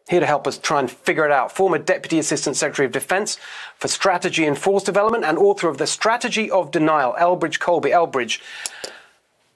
Here to help us try and figure it out, former Deputy Assistant Secretary of Defense for Strategy and Force Development and author of The Strategy of Denial, Elbridge Colby. Elbridge,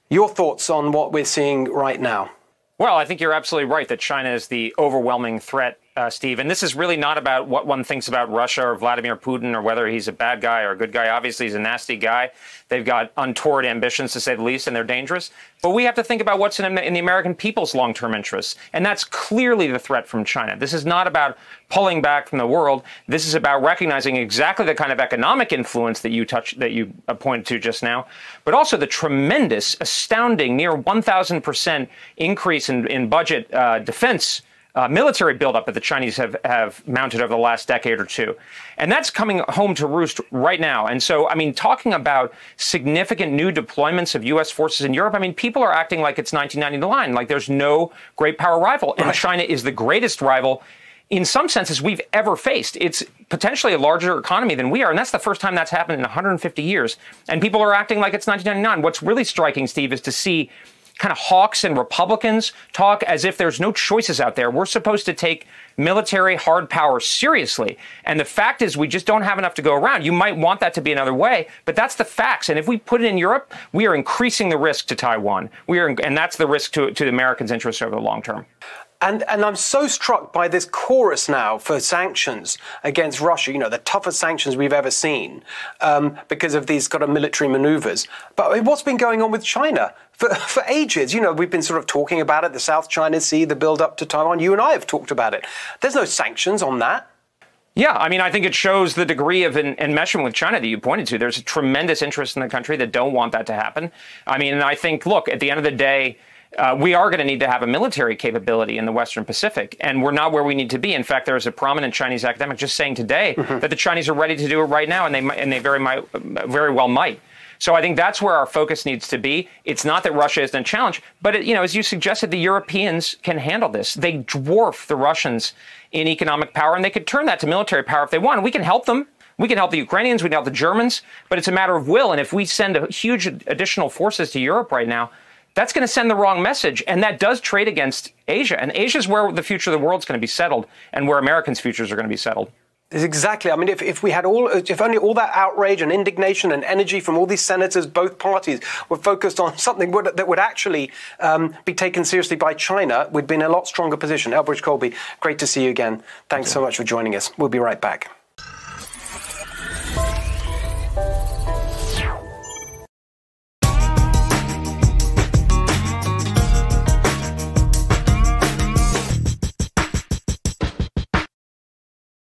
your thoughts on what we're seeing right now? Well, I think you're absolutely right that China is the overwhelming threat, Steve. And this is really not about what one thinks about Russia or Vladimir Putin or whether he's a bad guy or a good guy. Obviously, he's a nasty guy. They've got untoward ambitions, to say the least, and they're dangerous. But we have to think about what's in the American people's long-term interests. And that's clearly the threat from China. This is not about pulling back from the world. This is about recognizing exactly the kind of economic influence that you pointed to just now, but also the tremendous, astounding, near 1,000% increase in budget defense military buildup that the Chinese have mounted over the last decade or two. And that's coming home to roost right now. And so, I mean, talking about significant new deployments of U.S. forces in Europe, I mean, people are acting like it's 1999, like there's no great power rival. And China is the greatest rival in some senses we've ever faced. It's potentially a larger economy than we are, and that's the first time that's happened in 150 years. And people are acting like it's 1999. What's really striking, Steve, is to see kind of hawks and Republicans talk as if there's no choices out there. We're supposed to take military hard power seriously. And the fact is we just don't have enough to go around. You might want that to be another way, but that's the facts. And if we put it in Europe, we are increasing the risk to Taiwan. And that's the risk to the Americans' interests over the long term. And I'm so struck by this chorus now for sanctions against Russia, you know, the toughest sanctions we've ever seen because of these kind of military maneuvers. But what's been going on with China for ages? You know, we've been sort of talking about it, the South China Sea, the build up to Taiwan. You and I have talked about it. There's no sanctions on that. Yeah, I mean, I think it shows the degree of enmeshment with China that you pointed to. There's a tremendous interest in the country that don't want that to happen. I mean, and I think, look, at the end of the day, we are going to need to have a military capability in the Western Pacific, and we're not where we need to be. In fact, there was a prominent Chinese academic just saying today that the Chinese are ready to do it right now, and they very well might. So I think that's where our focus needs to be. It's not that Russia isn't a challenge, but as you suggested, the Europeans can handle this. They dwarf the Russians in economic power, and they could turn that to military power if they want. We can help them. We can help the Ukrainians. We can help the Germans, but it's a matter of will. And if we send huge additional forces to Europe right now, that's going to send the wrong message, and that does trade against Asia. And Asia is where the future of the world is going to be settled, and where Americans' futures are going to be settled. Exactly. I mean, if only all that outrage and indignation and energy from all these senators, both parties, were focused on something that would actually be taken seriously by China, we'd be in a lot stronger position. Elbridge Colby, great to see you again. Thanks so much for joining us. We'll be right back.